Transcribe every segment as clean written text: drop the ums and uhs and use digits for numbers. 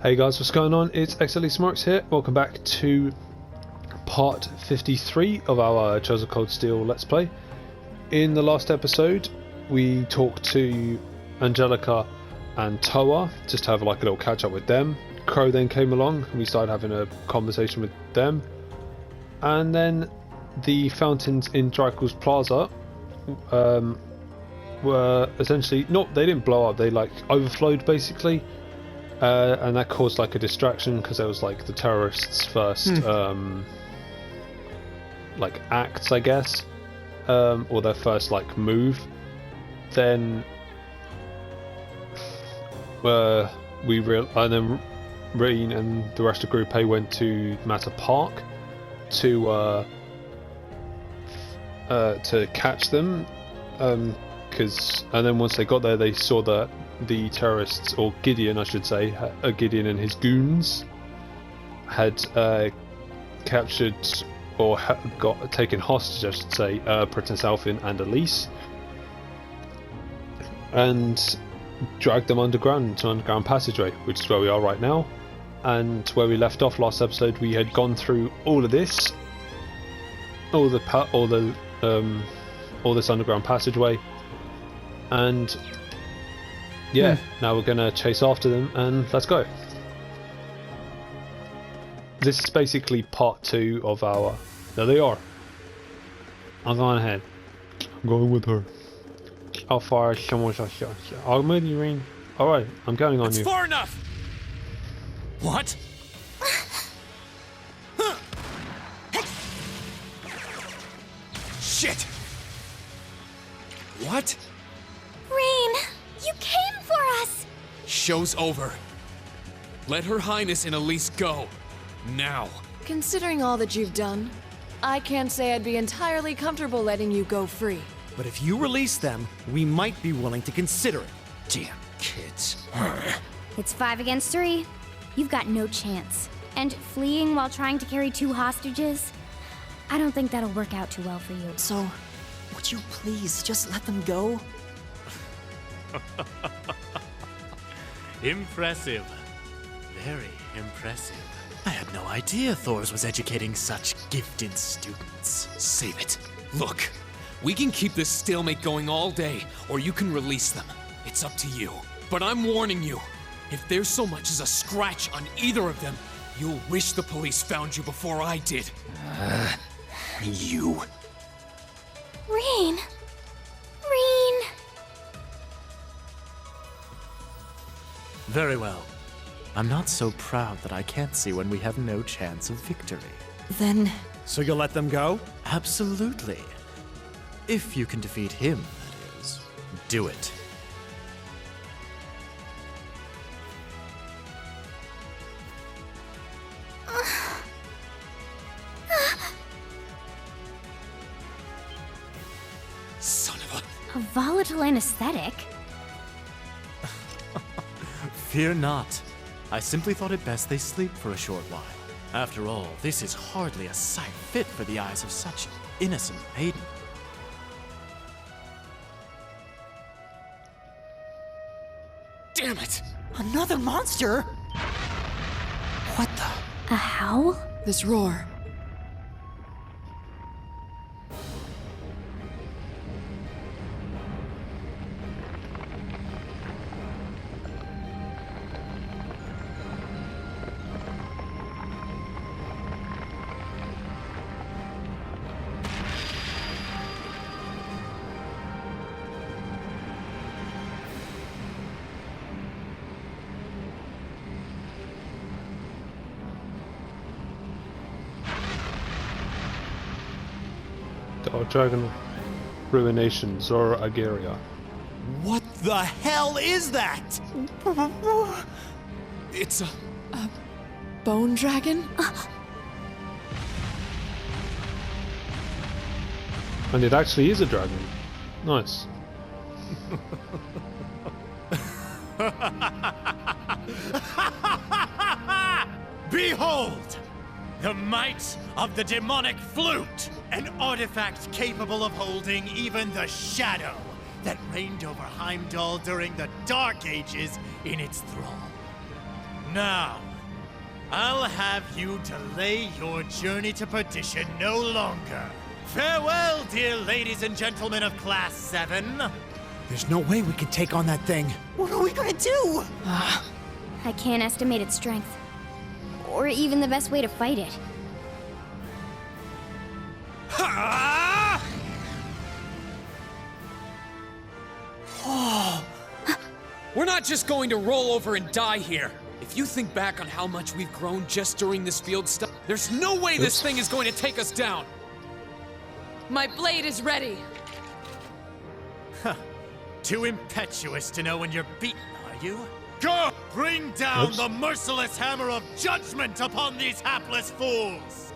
Hey guys, what's going on? It's xdeadlysmoorex here. Welcome back to part 53 of our Chosen Cold Steel Let's Play. In the last episode, we talked to Angelica and Toa, just to have like a little catch up with them. Crow then came along and we started having a conversation with them. And then the fountains in Drykel's Plaza were essentially, they didn't blow up, they like overflowed basically. And that caused like a distraction because there was like the terrorists' first like acts, I guess, or their first like move. Then and then Reen and the rest of Group A went to Matter Park to catch them, and then once they got there, they saw that the terrorists, or Gideon I should say, Gideon and his goons had captured or got taken hostage, I should say, Princess Alphin and Elise, and dragged them underground to an underground passageway, which is where we are right now. And where we left off last episode, we had gone through all of this, all this underground passageway, and now we're gonna chase after them and let's go. This is basically part 2 of our... There they are. I'm going ahead. I'm going with her. How far is someone? I'll move you, Reen. Alright, I'm counting on you. It's far enough! What? Shit! What? Reen, you came for us! Show's over. Let Her Highness and Elise go. Now. Considering all that you've done, I can't say I'd be entirely comfortable letting you go free. But if you release them, we might be willing to consider it. Damn kids. It's 5 against 3. You've got no chance. And fleeing while trying to carry 2 hostages? I don't think that'll work out too well for you. So, would you please just let them go? Impressive. Very impressive. I had no idea Thors was educating such gifted students. Save it. Look, we can keep this stalemate going all day, or you can release them. It's up to you. But I'm warning you, if there's so much as a scratch on either of them, you'll wish the police found you before I did. You. Reen! Reen! Very well. I'm not so proud that I can't see when we have no chance of victory. Then... So you'll let them go? Absolutely. If you can defeat him, that is. Do it. Son of A volatile anesthetic? Fear not. I simply thought it best they sleep for a short while. After all, this is hardly a sight fit for the eyes of such innocent maiden. Damn it! Another monster? What the... A howl? This roar. Our Dragon Ruination, Zora Ageria. What the hell is that? It's a... Bone dragon? And it actually is a dragon. Nice. Behold! The might of the demonic flute! An artifact capable of holding even the shadow that reigned over Heimdall during the Dark Ages in its thrall. Now, I'll have you delay your journey to perdition no longer. Farewell, dear ladies and gentlemen of Class 7. There's no way we can take on that thing. What are we gonna do? I can't estimate its strength. Or even the best way to fight it. We're not just going to roll over and die here. If you think back on how much we've grown just during this field stuff, there's no way this thing is going to take us down. My blade is ready. Too impetuous to know when you're beaten, are you? Go! Bring down the merciless hammer of judgment upon these hapless fools!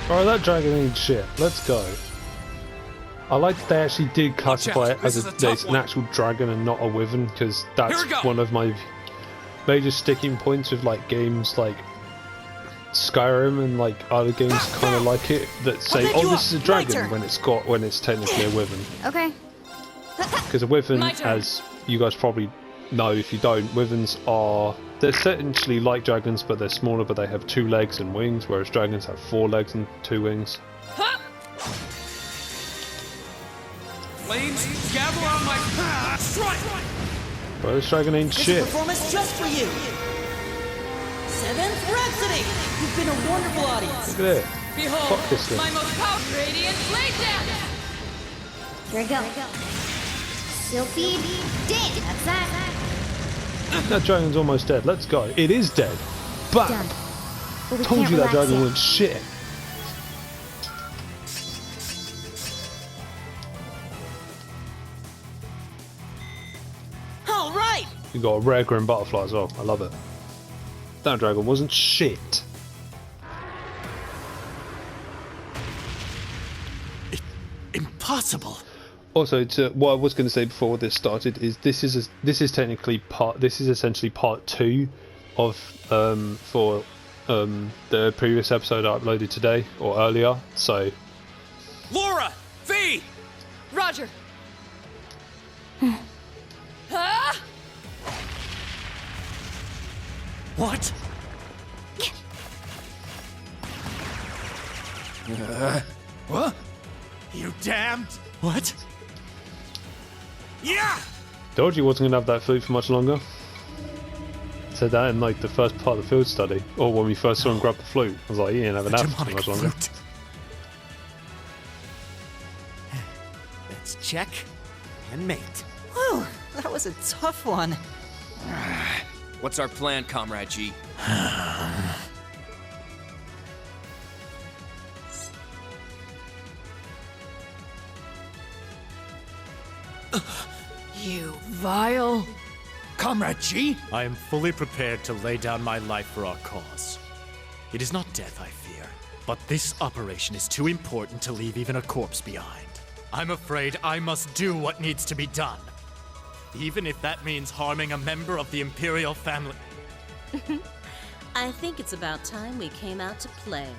Alright, that dragon ain't shit. Let's go. I like that they actually did classify it as an actual dragon and not a wyvern, because that's one of my major sticking points with like games like Skyrim and like other games kind of like it that say, "Oh, this is a dragon" when it's technically a wyvern. Okay. Because a wyvern, as you guys probably know if you don't, wyverns they're essentially like dragons, but they're smaller, but they have 2 legs and wings, whereas dragons have 4 legs and 2 wings. Flames, gather on my strike! But this dragon ain't shit. This performance just for you. 7th Rhapsody! You've been a wonderful audience. Look at it. Behold, Fuck this thing. my most powerful radiant blade dance! Here we go. Sylphie, dead. That's that. That dragon's almost dead. Let's go. It is dead. Bam! Done. But we Told can't you that relax dragon yet. wasn't shit. All right. You got a rare grim butterfly as well. I love it. That dragon wasn't shit. Impossible. Also, what I was going to say before this started is this is essentially part 2 of for the previous episode I uploaded today or earlier. So, Laura! V! Roger. What? What? You damned! What? Yeah! told you wasn't going to have that flute for much longer. Said that in like the first part of the field study, or when we first saw him grab the flute. I was like, he ain't having that for much longer. Flute. Let's check and mate. Whew, that was a tough one. What's our plan, Comrade G? You vile... Comrade G? I am fully prepared to lay down my life for our cause. It is not death I fear, but this operation is too important to leave even a corpse behind. I'm afraid I must do what needs to be done, even if that means harming a member of the Imperial family. I think it's about time we came out to play.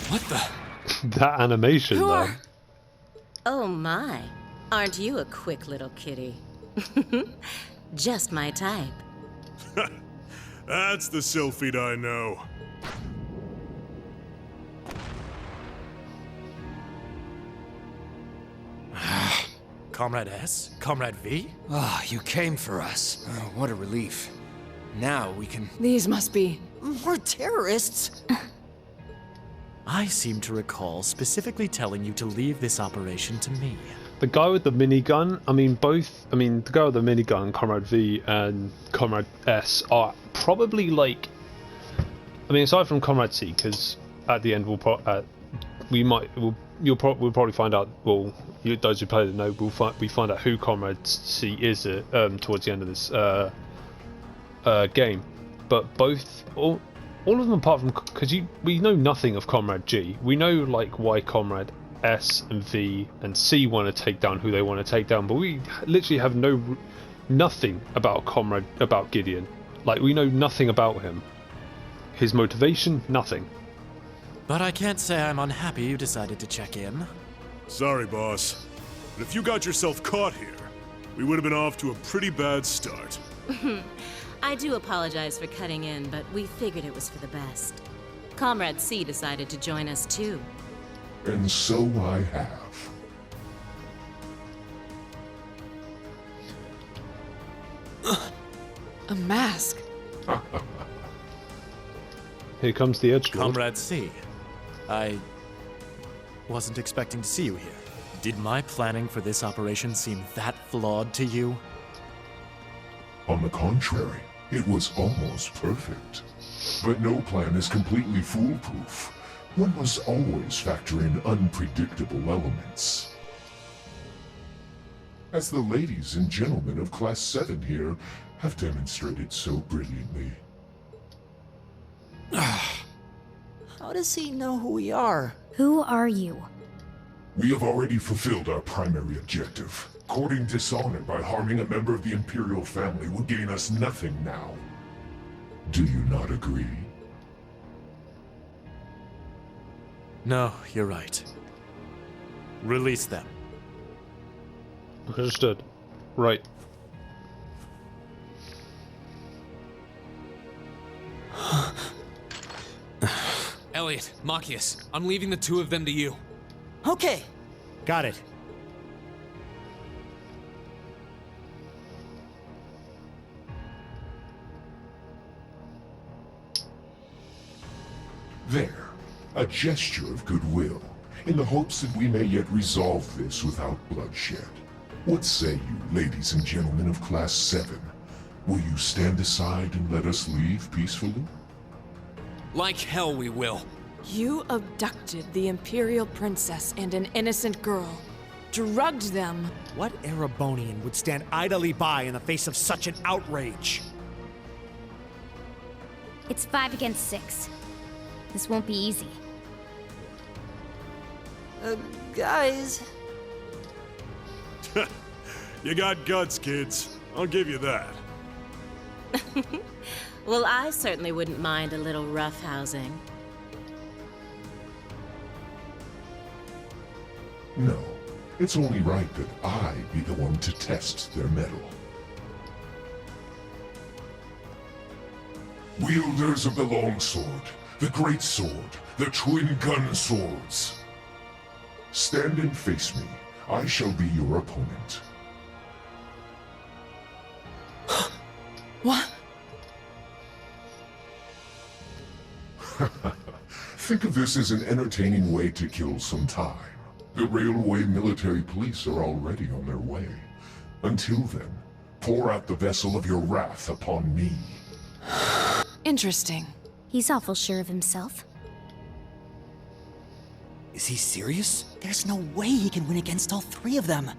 What the? That animation, though. Oh my, aren't you a quick little kitty? Just my type. That's the Sylphid I know. Comrade S? Comrade V? Ah, you came for us. Oh, what a relief. Now we can... These must be... More terrorists? I seem to recall specifically telling you to leave this operation to me. The guy with the minigun, the guy with the minigun, Comrade V and Comrade S are probably like, aside from Comrade C, because at the end we'll probably find out. Well, those who play the know, we find out who Comrade C is towards the end of this game. But all of them apart from, because we know nothing of Comrade G. We know like why Comrade S and V and C want to take down who they want to take down, but we literally have nothing about Gideon. Like, we know nothing about him. His motivation, nothing. But I can't say I'm unhappy you decided to check in. Sorry, boss. But if you got yourself caught here, we would have been off to a pretty bad start. I do apologize for cutting in, but we figured it was for the best. Comrade C decided to join us too. And so I have. A mask. Here comes the edgelord. Comrade C, I wasn't expecting to see you here. Did my planning for this operation seem that flawed to you? On the contrary, it was almost perfect. But no plan is completely foolproof. One must always factor in unpredictable elements. As the ladies and gentlemen of Class 7 here have demonstrated so brilliantly. How does he know who we are? Who are you? We have already fulfilled our primary objective. Courting dishonor by harming a member of the Imperial family will gain us nothing now. Do you not agree? No, you're right. Release them. Understood. Right. Elliot, Machias, I'm leaving the two of them to you. Okay. Got it. There, a gesture of goodwill, in the hopes that we may yet resolve this without bloodshed. What say you, ladies and gentlemen of Class 7? Will you stand aside and let us leave peacefully? Like hell we will. You abducted the Imperial Princess and an innocent girl. Drugged them. What Erebonian would stand idly by in the face of such an outrage? It's 5 against 6. This won't be easy. Guys. You got guts, kids. I'll give you that. Well, I certainly wouldn't mind a little roughhousing. No, it's only right that I be the one to test their mettle. Wielders of the longsword, the great sword, the twin gun swords. Stand and face me. I shall be your opponent. What? Think of this as an entertaining way to kill some time. The railway military police are already on their way. Until then, pour out the vessel of your wrath upon me. Interesting. He's awful sure of himself. Is he serious? There's no way he can win against all three of them.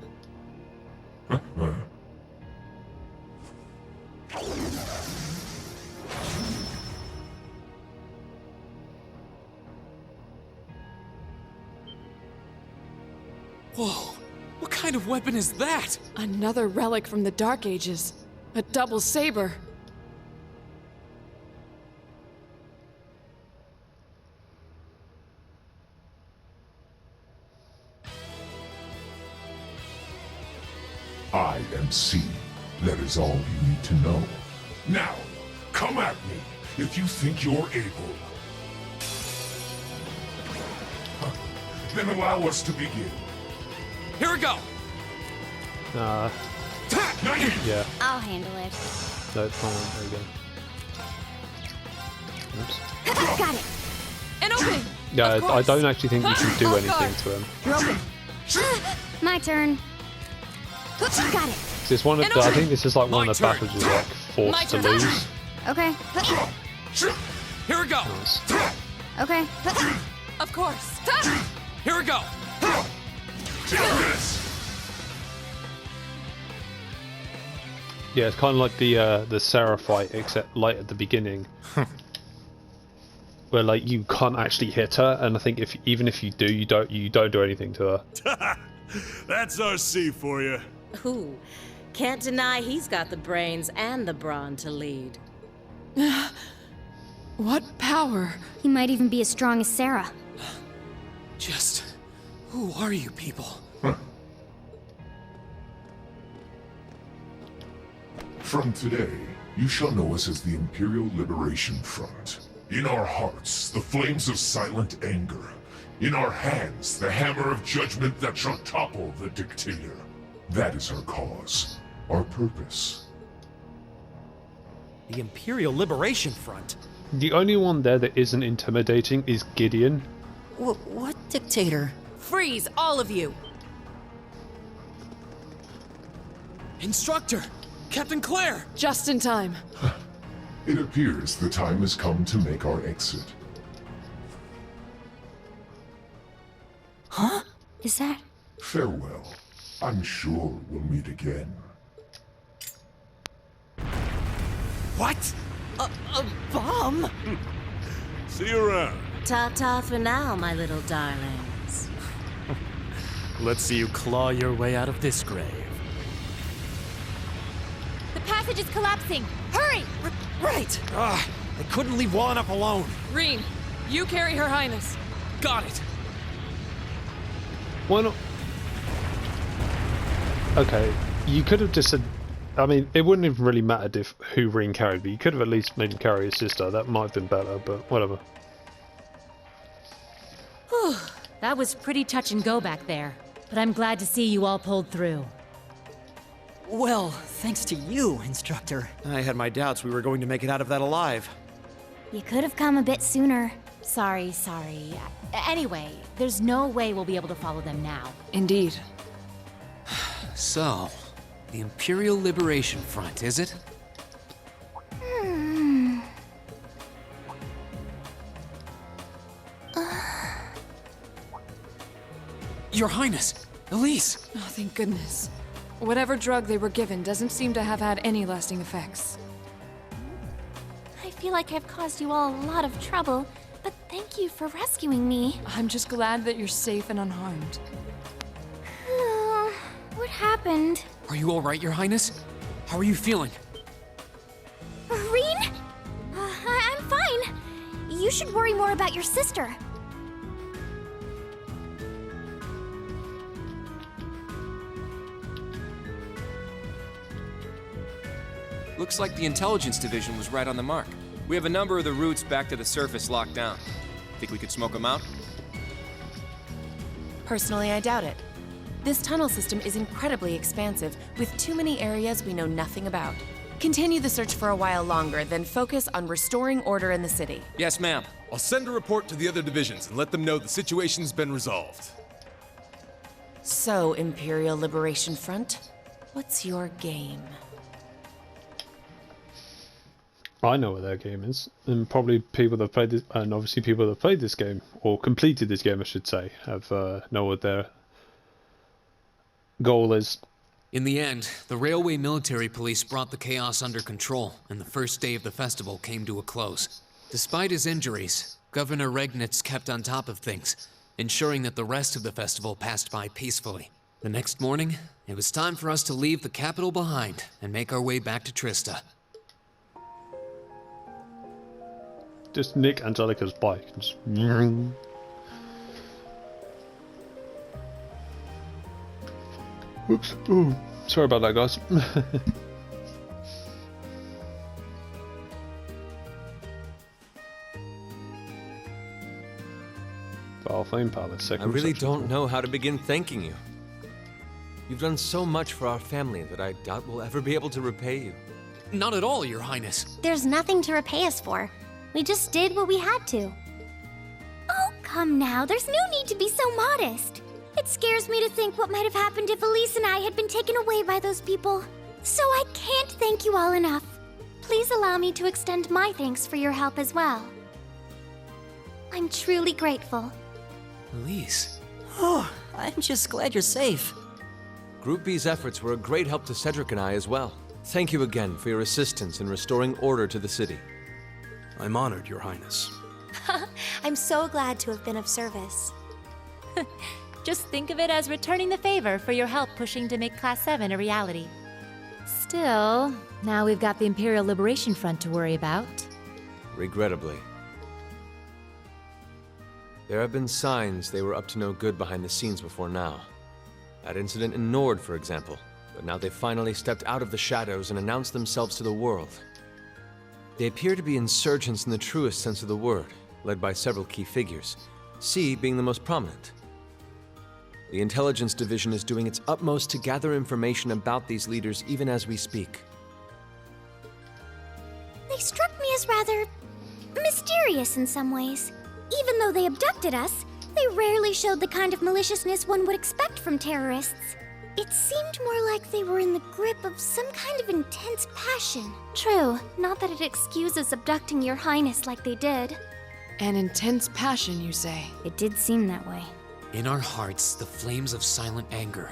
Whoa, what kind of weapon is that? Another relic from the Dark Ages. A double saber. I am C. That is all you need to know. Now, come at me if you think you're able. Then allow us to begin. Here we go! Yeah. I'll handle it. No, it's fine. There we go. Oops. Got it. An opening! Yeah, I don't actually think you can do anything to him. You're open. My turn. Got it. It's one of the, I think this is like one of the battles you're like forced to lose. Okay. Here we go! Nice. Okay. Of course. Here we go! Yeah, it's kind of like the Sarah fight, except like at the beginning, where like you can't actually hit her, and I think even if you do, you don't do anything to her. That's our C for you. Ooh, can't deny he's got the brains and the brawn to lead. What power? He might even be as strong as Sarah. Just... who are you people? From today, you shall know us as the Imperial Liberation Front. In our hearts, the flames of silent anger. In our hands, the hammer of judgment that shall topple the dictator. That is our cause, our purpose. The Imperial Liberation Front? The only one there that isn't intimidating is Gideon. What dictator? Freeze, all of you! Instructor! Captain Claire! Just in time. It appears the time has come to make our exit. Huh? Is that... Farewell. I'm sure we'll meet again. What? A bomb? See you around. Ta-ta for now, my little darlings. Let's see you claw your way out of this grave. The passage is collapsing! Hurry! Right! I couldn't leave well enough alone. Reen, you carry Her Highness. Got it! Why not? Okay, you could have just said... I mean, it wouldn't have really mattered if who Reen carried, but you could have at least made him carry his sister. That might have been better, but whatever. Whew, that was pretty touch and go back there. But I'm glad to see you all pulled through. Well, thanks to you, Instructor. I had my doubts we were going to make it out of that alive. You could have come a bit sooner. Sorry. Anyway, there's no way we'll be able to follow them now. Indeed. So, the Imperial Liberation Front, is it? Your Highness! Elise! Oh, thank goodness. Whatever drug they were given doesn't seem to have had any lasting effects. I feel like I've caused you all a lot of trouble, but thank you for rescuing me. I'm just glad that you're safe and unharmed. What happened? Are you alright, Your Highness? How are you feeling? Reen? I'm fine. You should worry more about your sister. Looks like the intelligence division was right on the mark. We have a number of the routes back to the surface locked down. Think we could smoke them out? Personally, I doubt it. This tunnel system is incredibly expansive, with too many areas we know nothing about. Continue the search for a while longer, then focus on restoring order in the city. Yes, ma'am. I'll send a report to the other divisions and let them know the situation's been resolved. So, Imperial Liberation Front, what's your game? I know what their game is, and probably people that have played this, and obviously people that have played this game, or completed this game I should say, have know what their goal is. In the end, the Railway Military Police brought the chaos under control, and the first day of the festival came to a close. Despite his injuries, Governor Regnitz kept on top of things, ensuring that the rest of the festival passed by peacefully. The next morning, it was time for us to leave the capital behind and make our way back to Trista. Just nick Angelica's bike. Just... Oops. Ooh. Sorry about that, guys. Foul Flame Palace. I really don't know how to begin thanking you. You've done so much for our family that I doubt we'll ever be able to repay you. Not at all, Your Highness. There's nothing to repay us for. We just did what we had to. Oh, come now. There's no need to be so modest. It scares me to think what might have happened if Elise and I had been taken away by those people. So I can't thank you all enough. Please allow me to extend my thanks for your help as well. I'm truly grateful. Elise. Oh, I'm just glad you're safe. Group B's efforts were a great help to Cedric and I as well. Thank you again for your assistance in restoring order to the city. I'm honored, Your Highness. I'm so glad to have been of service. Just think of it as returning the favor for your help pushing to make Class 7 a reality. Still, now we've got the Imperial Liberation Front to worry about. Regrettably. There have been signs they were up to no good behind the scenes before now. That incident in Nord, for example. but now they've finally stepped out of the shadows and announced themselves to the world. They appear to be insurgents in the truest sense of the word, led by several key figures, C being the most prominent. The Intelligence Division is doing its utmost to gather information about these leaders even as we speak. They struck me as rather mysterious in some ways. Even though they abducted us, they rarely showed the kind of maliciousness one would expect from terrorists. It seemed more like they were in the grip of some kind of intense passion. True, not that it excuses abducting your highness like they did. An intense passion, you say? It did seem that way. In our hearts, the flames of silent anger.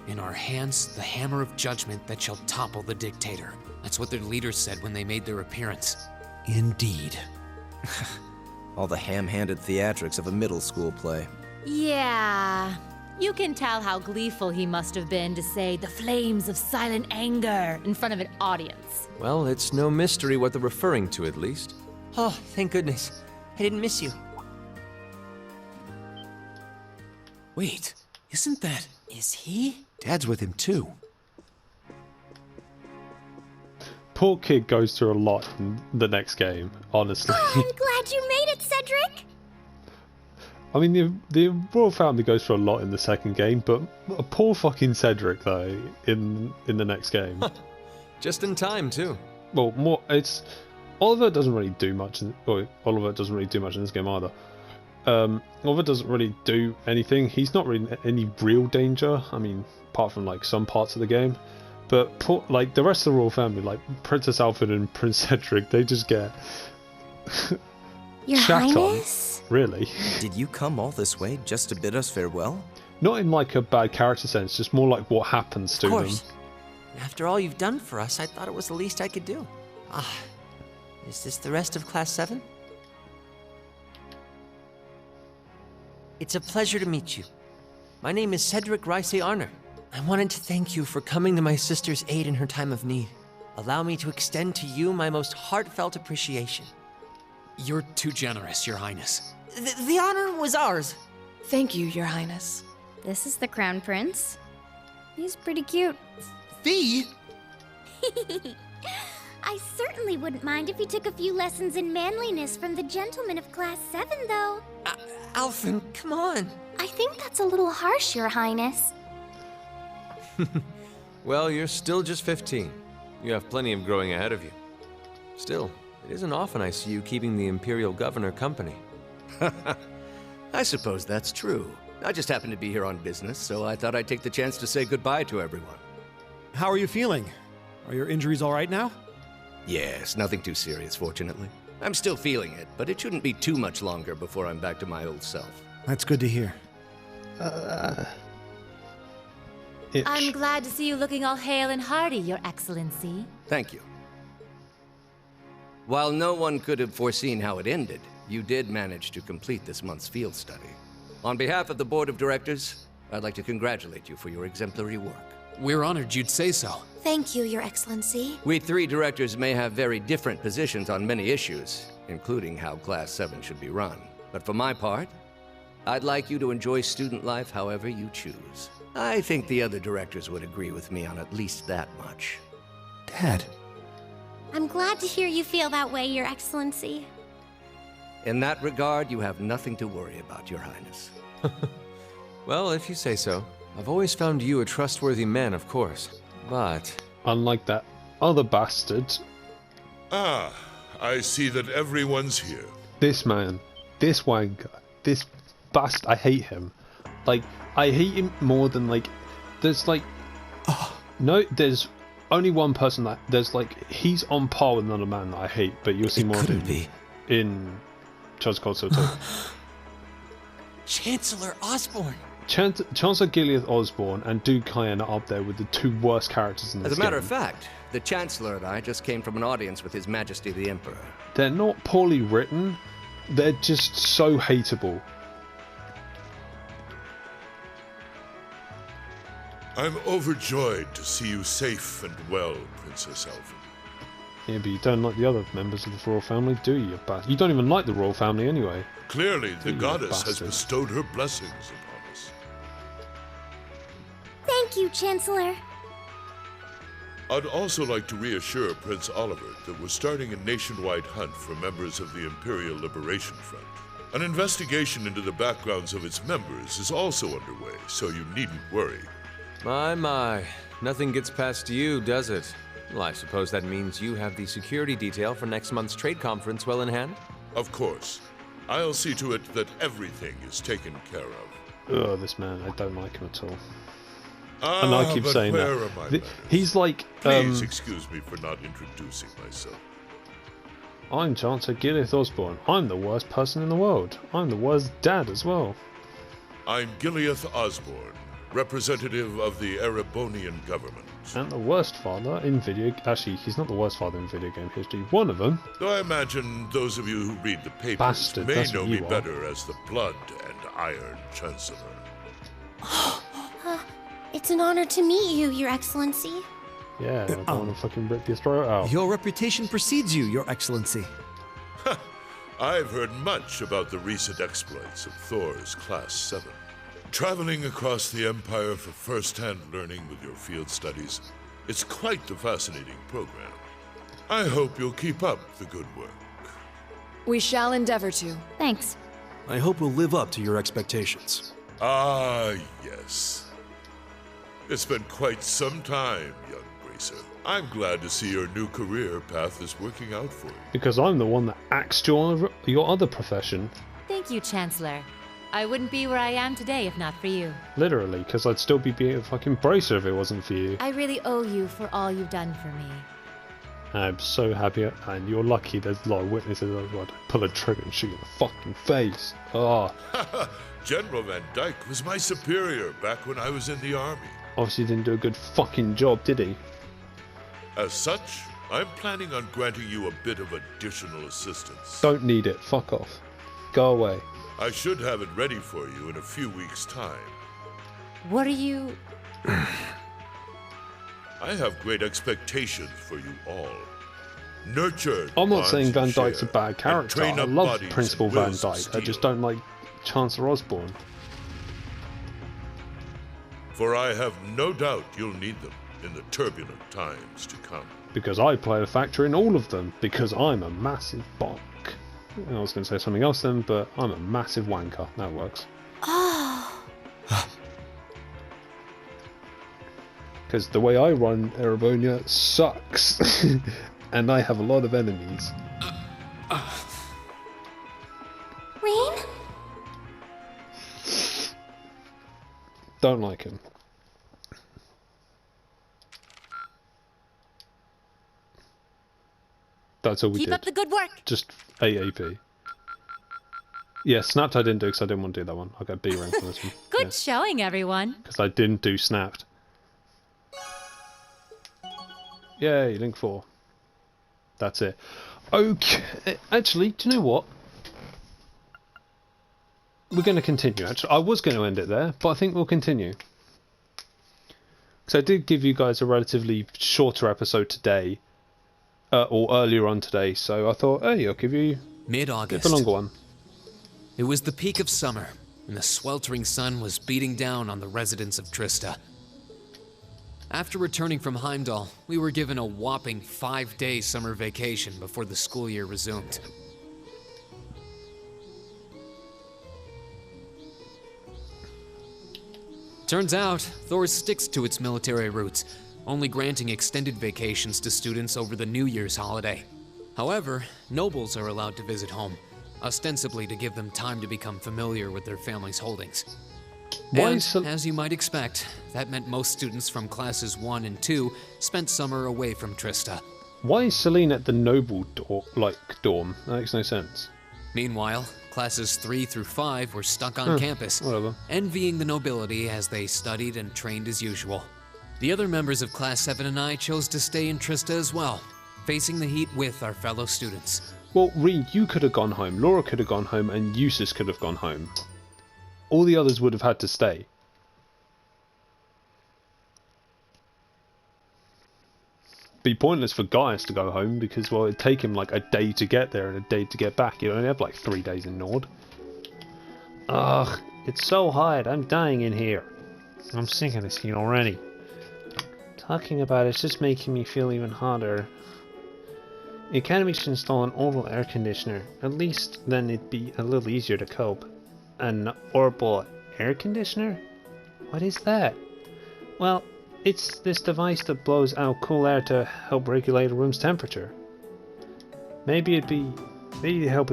In our hands, the hammer of judgment that shall topple the dictator. That's what their leaders said when they made their appearance. Indeed. All the ham-handed theatrics of a middle school play. Yeah. You can tell how gleeful he must have been to say the flames of silent anger in front of an audience. Well, it's no mystery what they're referring to, at least. Oh, thank goodness. I didn't miss you. Wait, isn't that... Is he? Dad's with him, too. Poor kid goes through a lot in the next game, honestly. Oh, I'm glad you made it, Cedric! I mean, the royal family goes through a lot in the second game, but poor fucking Cedric, though, in the next game. Just in time, too. Well, it's... Oliver doesn't really do much, Oliver doesn't really do much in this game either. Oliver doesn't really do anything. He's not really in any real danger, I mean, apart from, like, some parts of the game. But, like, the rest of the royal family, like Princess Alfred and Prince Cedric, they just get... Your Highness? Really. Did you come all this way just to bid us farewell? Not in, like, a bad character sense, just more like what happens to them. Of course. After all you've done for us, I thought it was the least I could do. Is this the rest of Class 7? It's a pleasure to meet you. My name is Cedric Rice Arner. I wanted to thank you for coming to my sister's aid in her time of need. Allow me to extend to you my most heartfelt appreciation. You're too generous, Your Highness. The honor was ours. Thank you, Your Highness. This is the Crown Prince. He's pretty cute. Fee? I certainly wouldn't mind if he took a few lessons in manliness from the gentlemen of Class 7, though. Alphen, come on. I think that's a little harsh, Your Highness. Well, you're still just 15. You have plenty of growing ahead of you. Still, it isn't often I see you keeping the Imperial Governor company. I suppose that's true. I just happened to be here on business, so I thought I'd take the chance to say goodbye to everyone. How are you feeling? Are your injuries all right now? Yes, nothing too serious, fortunately. I'm still feeling it, but it shouldn't be too much longer before I'm back to my old self. That's good to hear. I'm glad to see you looking all hale and hearty, Your Excellency. Thank you. While no one could have foreseen how it ended, you did manage to complete this month's field study. On behalf of the Board of Directors, I'd like to congratulate you for your exemplary work. We're honored you'd say so. Thank you, Your Excellency. We three directors may have very different positions on many issues, including how Class 7 should be run. But for my part, I'd like you to enjoy student life however you choose. I think the other directors would agree with me on at least that much. Dad. I'm glad to hear you feel that way, Your Excellency. In that regard, you have nothing to worry about, Your Highness. Well, if you say so. I've always found you a trustworthy man, of course. But... unlike that other bastard... Ah, I see that everyone's here. This man, this wanker, this bastard, I hate him. Like, I hate him more than, like... There's, like... No, there's only one person that... There's, like... He's on par with another man that I hate, but you'll see more of him in Chosen Cold Steel 2. Chancellor Osborne! Chancellor Gilead Osborne and Duke Cayenne are up there with the two worst characters in this game. As a matter of fact, the Chancellor and I just came from an audience with His Majesty the Emperor. They're not poorly written, they're just so hateable. I'm overjoyed to see you safe and well, Princess Alphen. Yeah, but you don't like the other members of the royal family, do you, bastard? You don't even like the royal family anyway. Clearly, the goddess has bestowed her blessings upon us. Thank you, Chancellor. I'd also like to reassure Prince Oliver that we're starting a nationwide hunt for members of the Imperial Liberation Front. An investigation into the backgrounds of its members is also underway, so you needn't worry. My. Nothing gets past you, does it? Well, I suppose that means you have the security detail for next month's trade conference well in hand? Of course. I'll see to it that everything is taken care of. Oh, this man, I don't like him at all. And I keep saying that. He's like... Please excuse me for not introducing myself. I'm Chancellor Gilith Osborne. I'm the worst person in the world. I'm the worst dad as well. I'm Gileath Osborne, representative of the Erebonian government. And the worst father in video... Actually, he's not the worst father in video game history. One of them. Though I imagine those of you who read the papers may know me better as the Blood and Iron Chancellor. It's an honor to meet you, Your Excellency. Yeah, I want to fucking rip your throat out. Your reputation precedes you, Your Excellency. I've heard much about the recent exploits of Thor's Class 7. Traveling across the Empire for first-hand learning with your field studies, it's quite the fascinating program. I hope you'll keep up the good work. We shall endeavor to. Thanks. I hope we'll live up to your expectations. Ah, yes. It's been quite some time, young Bracer. I'm glad to see your new career path is working out for you. Because I'm the one that axed your other profession. Thank you, Chancellor. I wouldn't be where I am today if not for you. Literally, because I'd still be being a fucking Bracer if it wasn't for you. I really owe you for all you've done for me. I'm so happy, and you're lucky there's a lot of witnesses. I'd pull a trigger and shoot you in the fucking face. Oh. General Van Dyke was my superior back when I was in the army. Obviously didn't do a good fucking job, did he? As such, I'm planning on granting you a bit of additional assistance. Don't need it. Fuck off. Go away. I should have it ready for you in a few weeks' time. What are you... I have great expectations for you all. Nurtured. I'm not saying Van Dyke's a bad character. I love Principal Van Dyke. I just don't like Chancellor Osborne. For I have no doubt you'll need them in the turbulent times to come. Because I play a factor in all of them. Because I'm a massive bonk. I was going to say something else then, but I'm a massive wanker. That works. Oh. Because the way I run Erebonia sucks. And I have a lot of enemies. Rain? Don't like him. That's all we did. Keep up the good work. Just AAP. Yeah, Snapped I didn't do because I didn't want to do that one. I'll get B rank for this one. Good showing, everyone. Because I didn't do Snapped. Yay, Link 4. That's it. Okay, actually, do you know what? We're going to continue, actually. I was going to end it there, but I think we'll continue. Because I did give you guys a relatively shorter episode today. Or earlier on today, so I thought, hey, I'll give you mid-August. A longer one. It was the peak of summer, and the sweltering sun was beating down on the residents of Trista. After returning from Heimdall, we were given a whopping 5-day summer vacation before the school year resumed. Turns out, Thor sticks to its military roots, only granting extended vacations to students over the New Year's holiday. However, nobles are allowed to visit home, ostensibly to give them time to become familiar with their family's holdings. As you might expect, that meant most students from classes 1 and 2 spent summer away from Trista. Why is Celine at the noble dorm? That makes no sense. Meanwhile, classes 3 through 5 were stuck on campus, envying the nobility as they studied and trained as usual. The other members of Class 7 and I chose to stay in Trista as well, facing the heat with our fellow students. Well, Reed, you could have gone home, Laura could have gone home, and Eustace could have gone home. All the others would have had to stay. Be pointless for Gaius to go home because, well, it'd take him like a day to get there and a day to get back. You only have like 3 days in Nord. Ugh, it's so hot. I'm dying in here. I'm sick of this heat already. Talking about it's just making me feel even hotter. The Academy should install an orbital air conditioner. At least then it'd be a little easier to cope. An orbital air conditioner? What is that? Well, it's this device that blows out cool air to help regulate a room's temperature. Maybe it'd help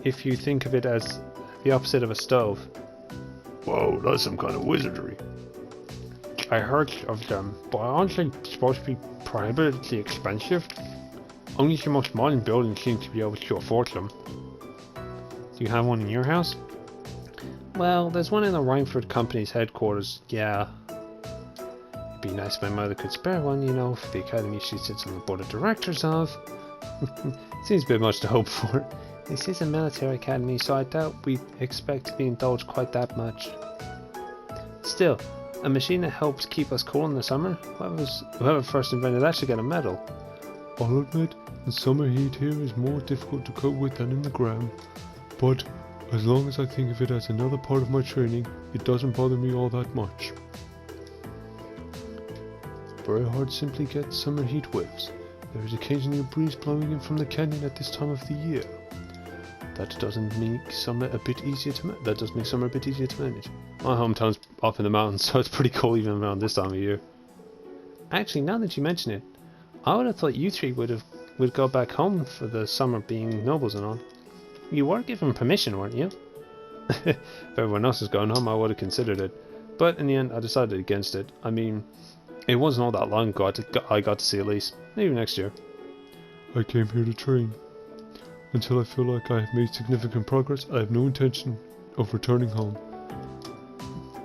if you think of it as the opposite of a stove. Whoa, that's some kind of wizardry. I heard of them, but aren't they supposed to be prohibitively expensive? Only the most modern buildings seem to be able to afford them. Do you have one in your house? Well, there's one in the Rhineford Company's headquarters, yeah. It'd be nice if my mother could spare one, you know, for the academy she sits on the board of directors of. Seems a bit much to hope for. This is a military academy, so I doubt we expect to be indulged quite that much. Still, a machine that helps keep us cool in the summer? Whoever first invented that should get a medal. I'll admit, the summer heat here is more difficult to cope with than in the ground, but as long as I think of it as another part of my training, it doesn't bother me all that much. Very hard to simply get summer heat whiffs. There is occasionally a breeze blowing in from the canyon at this time of the year. That does make summer a bit easier to manage. My hometown's up in the mountains, so it's pretty cold even around this time of year. Actually, now that you mention it, I would have thought you three would go back home for the summer, being nobles and all. You were given permission, weren't you? If everyone else is going home, I would have considered it. But in the end, I decided against it. I mean, it wasn't all that long ago I got to see Elise. Maybe next year. I came here to train. Until I feel like I have made significant progress, I have no intention of returning home.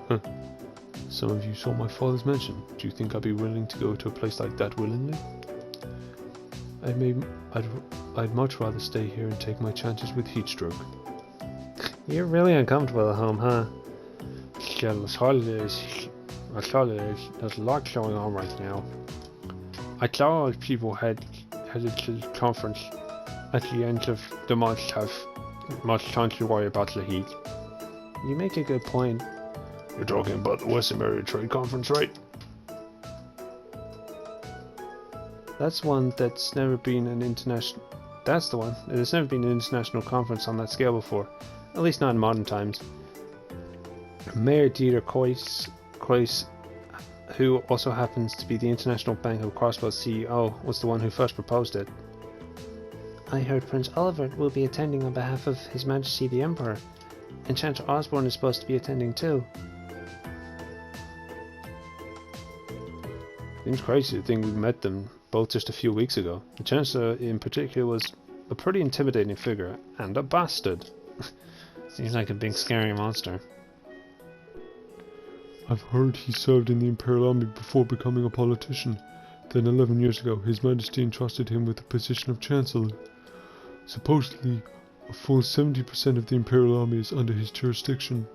Huh. Some of you saw my father's mansion. Do you think I'd be willing to go to a place like that willingly? I'd much rather stay here and take my chances with heat stroke. You're really uncomfortable at home, huh? Jealous holidays. There's a lot going on right now. I thought all the people headed to the conference at the end of the month have much time to worry about the heat. You make a good point. You're talking about the Western Area Trade Conference, right? That's one that's never been an international... That's the one. There's never been an international conference on that scale before. At least not in modern times. Mayor Dieter Krois, who also happens to be the International Bank of Crossbows CEO, was the one who first proposed it. I heard Prince Oliver will be attending on behalf of His Majesty the Emperor, and Chancellor Osborne is supposed to be attending too. Seems crazy to think we met them both just a few weeks ago. The Chancellor in particular was a pretty intimidating figure, and a bastard. Seems like a big scary monster. I've heard he served in the Imperial Army before becoming a politician. Then 11 years ago, His Majesty entrusted him with the position of Chancellor. Supposedly, a full 70% of the Imperial Army is under his jurisdiction.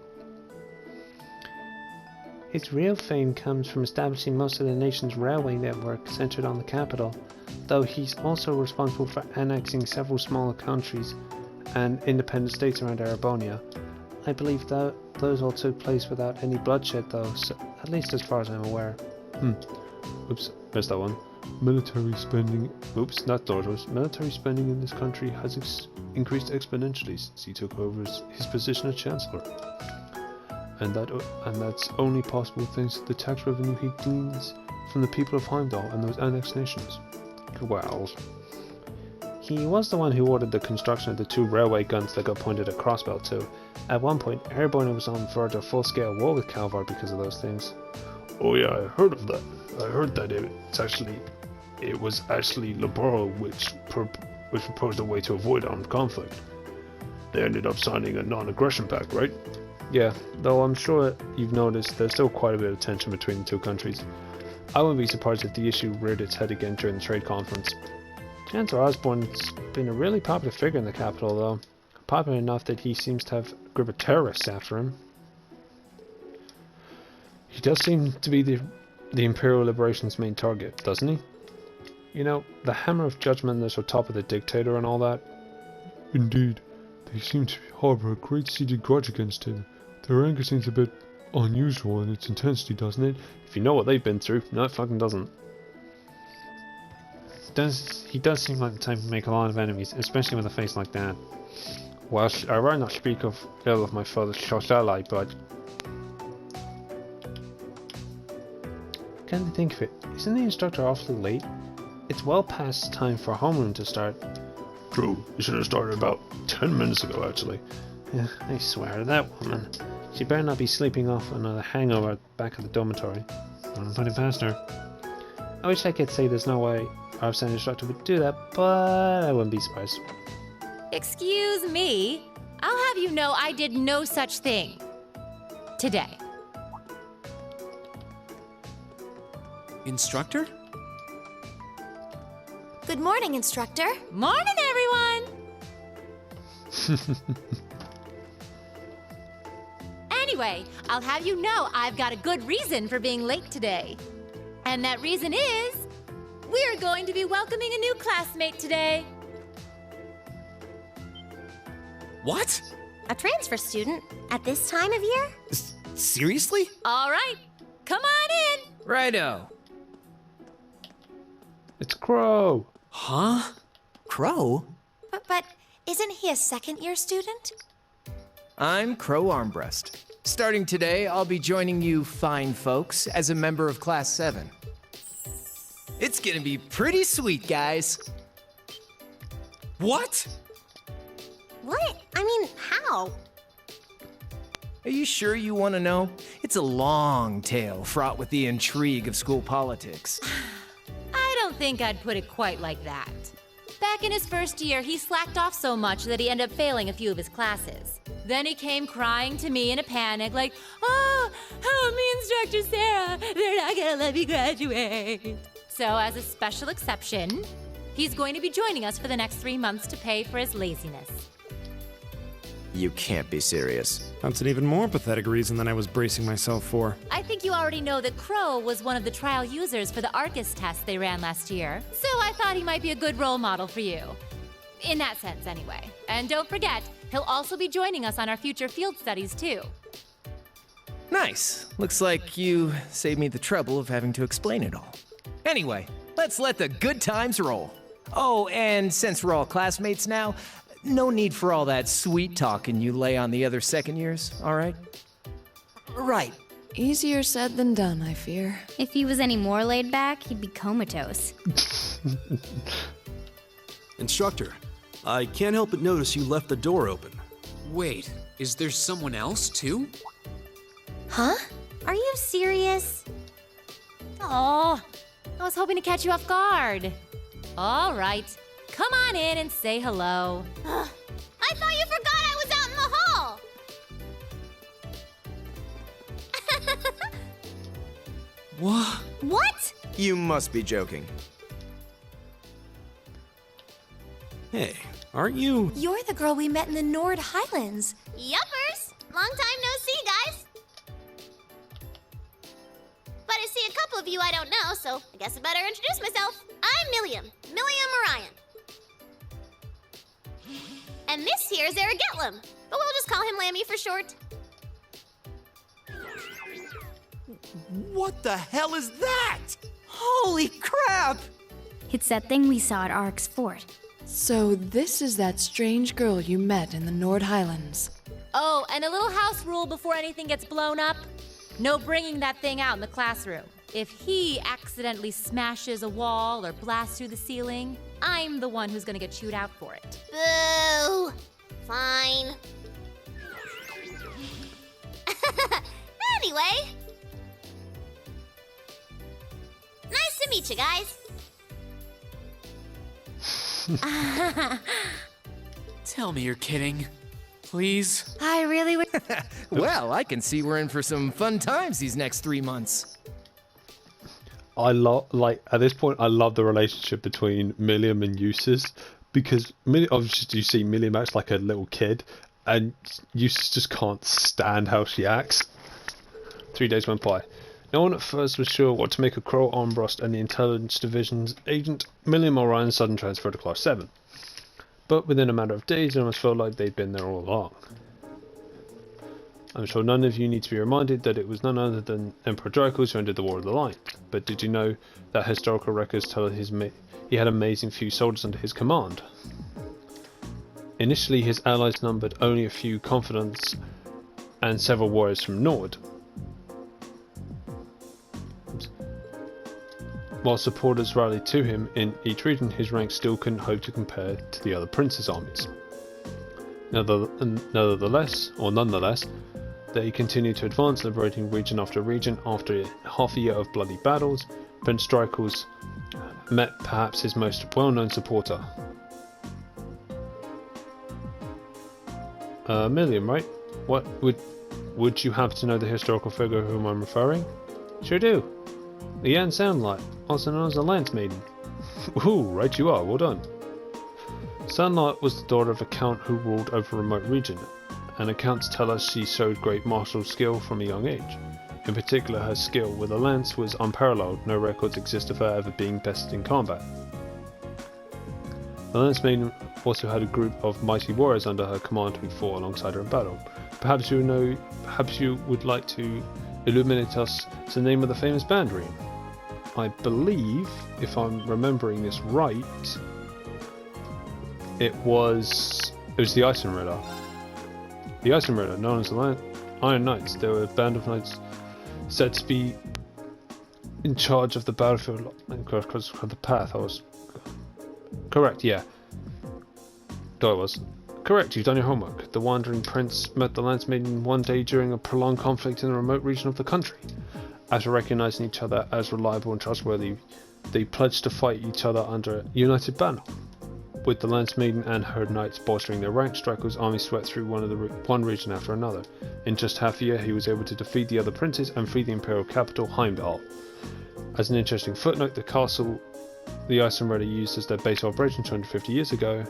His real fame comes from establishing most of the nation's railway network centered on the capital, though he's also responsible for annexing several smaller countries and independent states around Arabonia. I believe that those all took place without any bloodshed though, so, at least as far as I'm aware. Oops, missed that one. Military spending... Oops, not Dordos. Military spending in this country has increased exponentially since he took over his position as Chancellor. And that's only possible thanks to the tax revenue he gleans from the people of Heimdall and those annexed nations. Well, he was the one who ordered the construction of the 2 railway guns that got pointed at Crossbell too. At one point, Airborne was on verge of full-scale war with Calvar because of those things. Oh yeah, I heard of that. I heard that it was actually Laboro which proposed a way to avoid armed conflict. They ended up signing a non-aggression pact, right? Yeah, though I'm sure you've noticed there's still quite a bit of tension between the 2 countries. I wouldn't be surprised if the issue reared its head again during the trade conference. Chancellor Osborne's been a really popular figure in the capital though. Popular enough that he seems to have a group of terrorists after him. He does seem to be the Imperial Liberation's main target, doesn't he? You know, the Hammer of Judgment is on top of the Dictator and all that. Indeed. They seem to harbour a great seated grudge against him. Their anger seems a bit unusual in its intensity, doesn't it? If you know what they've been through, no it fucking doesn't. does seem like the type to make a lot of enemies, especially with a face like that. Well, I rather not speak of ill of my father's choice ally, but can't think of it. Isn't the instructor awfully late? It's well past time for homeroom to start. True, you should have started about 10 minutes ago, actually. Yeah, I swear, that woman. She better not be sleeping off another hangover at the back of the dormitory. Don't put it past her. I wish I could say there's no way our absent instructor would do that, but I wouldn't be surprised. Excuse me? I'll have you know I did no such thing. Today. Instructor? Good morning, instructor. Morning, everyone! Anyway, I'll have you know I've got a good reason for being late today. And that reason is, we're going to be welcoming a new classmate today. What? A transfer student at this time of year? Seriously? All right, come on in. Righto. It's Crow. Huh? Crow? But isn't he a second-year student? I'm Crow Armbrust. Starting today, I'll be joining you fine folks as a member of Class 7. It's gonna be pretty sweet, guys. What? What? I mean, how? Are you sure you want to know? It's a long tale fraught with the intrigue of school politics. I don't think I'd put it quite like that. Back in his first year, he slacked off so much that he ended up failing a few of his classes. Then he came crying to me in a panic like, "Oh, help me, Instructor Sarah. They're not gonna let me graduate." So as a special exception, he's going to be joining us for the next 3 months to pay for his laziness. You can't be serious. That's an even more pathetic reason than I was bracing myself for. I think you already know that Crow was one of the trial users for the Arcus test they ran last year, so I thought he might be a good role model for you. In that sense, anyway. And don't forget, he'll also be joining us on our future field studies, too. Nice. Looks like you saved me the trouble of having to explain it all. Anyway, let's let the good times roll. Oh, and since we're all classmates now, no need for all that sweet talking you lay on the other second years, all right? Right. Easier said than done, I fear. If he was any more laid back, he'd be comatose. Instructor, I can't help but notice you left the door open. Wait, is there someone else, too? Huh? Are you serious? Oh, I was hoping to catch you off guard. All right, come on in and say hello. I thought you forgot I was out in the hall! What? What? You must be joking. Hey, aren't you? You're the girl we met in the Nord Highlands. Yuppers! Long time no see, guys. But I see a couple of you I don't know, so I guess I better introduce myself. I'm Milliam Orion. And this here is Eric Getlum, but we'll just call him Lammy for short. What the hell is that? Holy crap! It's that thing we saw at Ark's fort. So this is that strange girl you met in the Nord Highlands. Oh, and a little house rule before anything gets blown up. No bringing that thing out in the classroom. If he accidentally smashes a wall or blasts through the ceiling, I'm the one who's gonna get chewed out for it. Boo! Fine. Anyway. Nice to meet you guys. Tell me you're kidding. Please? I really would. Well, I can see we're in for some fun times these next 3 months. I love, like, at this point, I love the relationship between Milliam and Eustace, because obviously you see Milliam acts like a little kid, and Eustace just can't stand how she acts. 3 days went by. No one at first was sure what to make of Crow Armbrust and the Intelligence Division's agent, Milliam Orion's sudden transfer to Class 7. But within a matter of days, it almost felt like they'd been there all along. I'm sure none of you need to be reminded that it was none other than Emperor Dracos who ended the War of the Line. But did you know that historical records tell he had an amazing few soldiers under his command? Initially, his allies numbered only a few confidants and several warriors from Nord. While supporters rallied to him in each region, his rank still couldn't hope to compare to the other princes' armies. Nonetheless, they continued to advance, liberating region after region. After half a year of bloody battles, Prince Dracos met perhaps his most well-known supporter. Million, right? What would you happen to know the historical figure whom I'm referring? Sure do. Leanne Sandlight, also known as the Lance Maiden. Ooh, right you are, well done. Sandlight was the daughter of a count who ruled over a remote region, and accounts tell us she showed great martial skill from a young age. In particular, her skill with a lance was unparalleled. No records exist of her ever being bested in combat. The Lance Maiden also had a group of mighty warriors under her command who fought alongside her in battle. Perhaps you would like to illuminate us the name of the famous band ring. I believe, if I'm remembering this right, it was the Iron Rider. The Iron Rider, known as the Iron Knights. They were a band of knights said to be in charge of the battlefield across the path. I was correct, yeah. I was correct. You've done your homework. The Wandering Prince met the Lance Maiden one day during a prolonged conflict in a remote region of the country. After recognizing each other as reliable and trustworthy, they pledged to fight each other under a united banner. With the Lance Maiden and her knights bolstering their ranks, Dracos' army swept through one region after another. In just half a year, he was able to defeat the other princes and free the imperial capital, Heimdall. As an interesting footnote, the castle the Ice and Rider used as their base of operation 250 years ago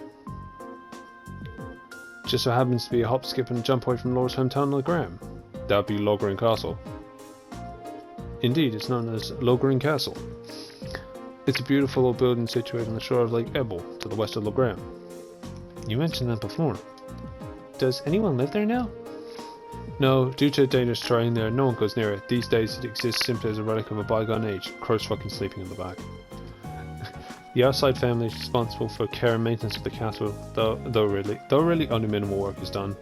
just so happens to be a hop, skip and jump away from Laura's hometown, Logram. That would be Logrin Castle. Indeed, it's known as Logrin Castle. It's a beautiful old building situated on the shore of Lake Ebel, to the west of Logram. You mentioned that before. Does anyone live there now? No, due to dangerous terrain there, no one goes near it. These days it exists simply as a relic of a bygone age. Crow's fucking sleeping in the back. The outside family is responsible for care and maintenance of the castle, though really only minimal work is done.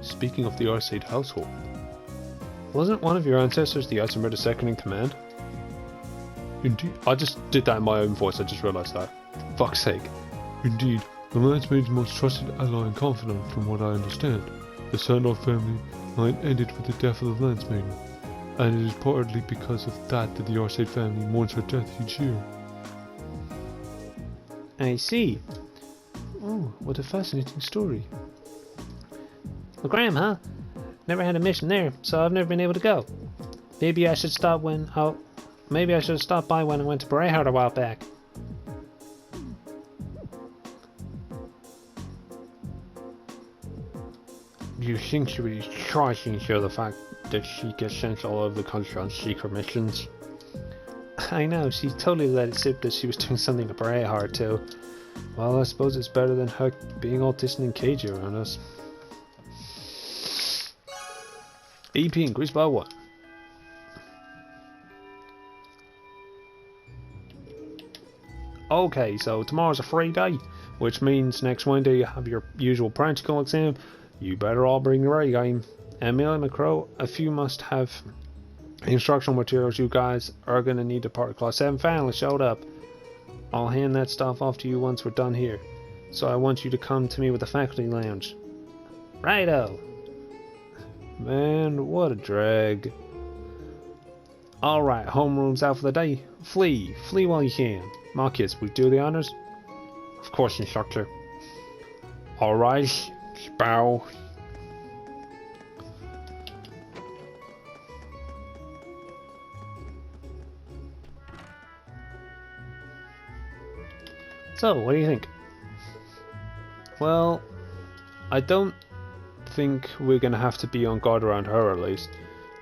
Speaking of the Arcade household, wasn't one of your ancestors the Ice and Rider second in command? Indeed. I just did that in my own voice, I just realised that. Fuck's sake. Indeed, the Lance Maiden's most trusted ally and confidant from what I understand. The Sandor family line ended with the death of the Lance Maiden, and it is partly because of that that the Arcade family mourns her death each year. I see. Oh, what a fascinating story. Well, Graham, huh? Never had a mission there, so I've never been able to go. Maybe I should stop Maybe I should have stopped by when I went to Brayhart a while back. You think she would try to show the fact that she gets sent all over the country on secret missions? I know, she totally let it slip that she was doing something at Brayhart too. Well, I suppose it's better than her being all distant and cagey around us. EP increased by 1. Okay, so tomorrow's a free day, which means next Wednesday you have your usual practical exam. You better all bring your A game. Amelia McCrow, if you must have instructional materials, you guys are going to need to part. Class 7 finally showed up. I'll hand that stuff off to you once we're done here. So I want you to come to me with the faculty lounge. Righto! Man, what a drag. Alright, homeroom's out for the day. Flee while you can. Marcus, will you do the honors? Of course, instructor. Alright, bow. So, what do you think? Well, I don't think we're gonna have to be on guard around her at least.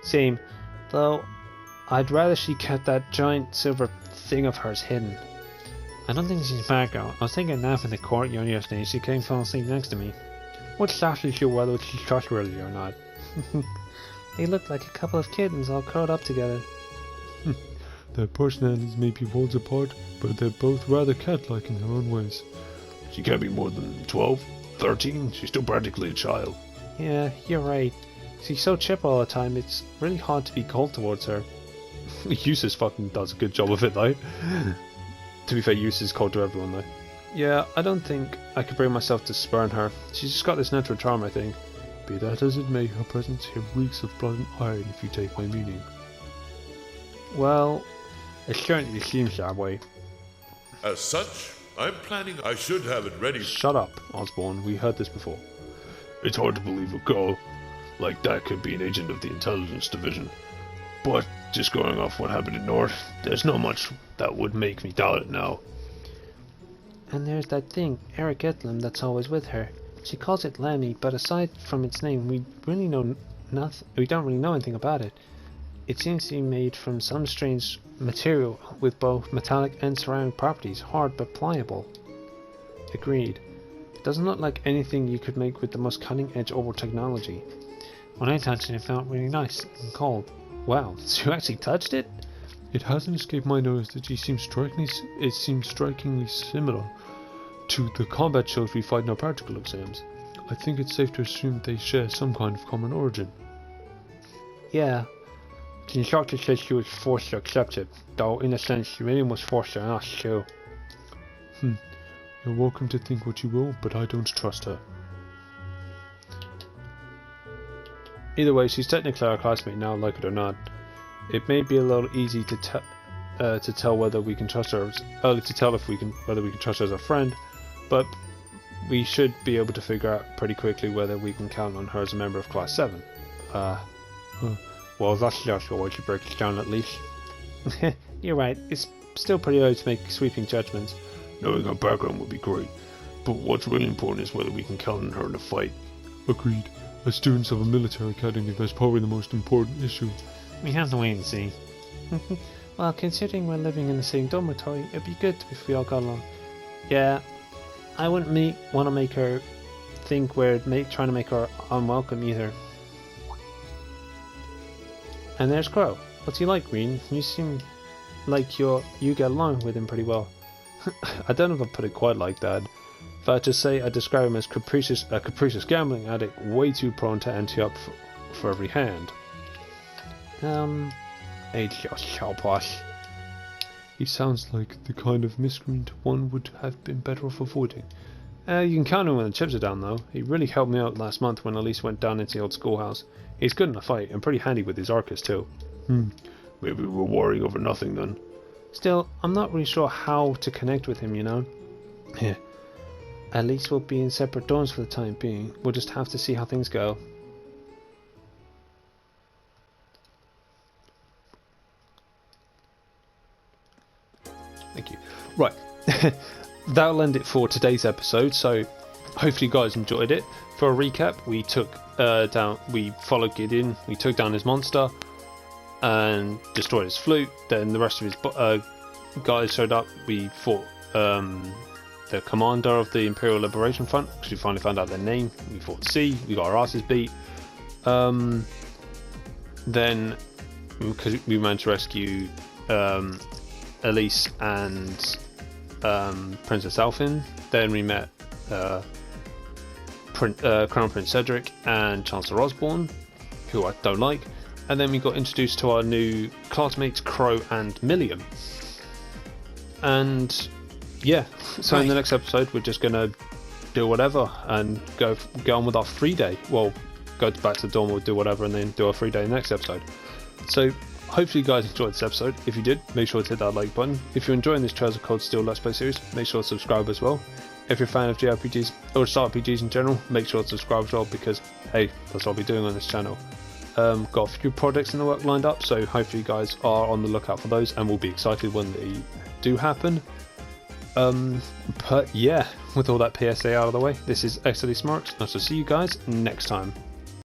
Same, though I'd rather she kept that giant silver thing of hers hidden. I don't think she's back out. I was taking a nap in the courtyard yesterday and she came and fell asleep next to me. What's actually sure whether she's trustworthy or not. They look like a couple of kittens all curled up together. Their personalities may be worlds apart, but they're both rather cat-like in their own ways. She can't be more than 12, 13. She's still practically a child. Yeah, you're right. She's so chipper all the time, it's really hard to be cold towards her. Eustace fucking does a good job of it though. To be fair, Eustace is cold to everyone though. Yeah, I don't think I could bring myself to spurn her. She's just got this natural charm, I think. Be that as it may, her presence here reeks of blood and iron, if you take my meaning. Well, it certainly seems that way. As such, I'm planning I should have it ready. Shut up, Osborn. We heard this before. It's hard to believe a girl like that could be an agent of the intelligence division. But just going off what happened in North, there's not much that would make me doubt it now. And there's that thing, Eric Edlum, that's always with her. She calls it Lemmy, but aside from its name, we really know nothing. We don't really know anything about it. It seems to be made from some strange material with both metallic and ceramic properties, hard but pliable. Agreed. It doesn't look like anything you could make with the most cutting-edge orbital technology. When I touched it, it felt really nice and cold. Wow, so you actually touched it? It hasn't escaped my notice that it seems strikingly similar to the combat shields we fight in our practical exams. I think it's safe to assume they share some kind of common origin. Yeah. The instructor said she was forced to accept it, though in a sense Miriam was forced on us too. You're welcome to think what you will, but I don't trust her. Either way, she's technically our classmate now, like it or not. It may be a little easy to tell whether we can trust her, whether we can trust her as a friend, but we should be able to figure out pretty quickly whether we can count on her as a member of Class 7. Well, that's just the way she breaks it down at least. You're right, it's still pretty early to make sweeping judgments. Knowing her background would be great, but what's really important is whether we can count on her in a fight. Agreed. As students of a military academy, that's probably the most important issue. We have to wait and see. Well, considering we're living in the same dormitory, it'd be good if we all got along. Yeah, I wouldn't want to make her think we're trying to make her unwelcome either. And there's Crow. What's he like, Green? You seem like you get along with him pretty well. I don't know if I'd put it quite like that. If I had to say, I'd describe him as a capricious gambling addict, way too prone to ante up for every hand. It's just helpless. He sounds like the kind of miscreant one would have been better off avoiding. You can count him when the chips are down, though. He really helped me out last month when Elise went down into the old schoolhouse. He's good in a fight, and pretty handy with his Arcus, too. Maybe we're worrying over nothing, then. Still, I'm not really sure how to connect with him, you know? Yeah. At least we'll be in separate dorms for the time being. We'll just have to see how things go. Thank you. Right. That'll end it for today's episode, so hopefully you guys enjoyed it. For a recap, we followed Gideon, we took down his monster and destroyed his flute. Then the rest of his guys showed up. We fought the commander of the Imperial Liberation Front, because we finally found out their name. We fought C, we got our asses beat. Then because we managed to rescue Elise and Princess Alphin. Then we met Crown Prince Cedric and Chancellor Osborn, who I don't like. And then we got introduced to our new classmates, Crow and Milliam. And yeah, so in the next episode we're just gonna do whatever and go on with our free day. Well, go back to the dorm, we'll do whatever, and then do our free day in the next episode. So hopefully you guys enjoyed this episode. If you did, make sure to hit that like button. If you're enjoying this Trails of Cold Steel Let's Play series, make sure to subscribe as well. If you're a fan of JRPGs or just RPGs in general, make sure to subscribe as well, because hey, that's what I'll be doing on this channel. Got a few projects in the work lined up, so hopefully you guys are on the lookout for those and will be excited when they do happen. But yeah, with all that PSA out of the way, this is xdeadlysmoorex, and I shall see you guys next time.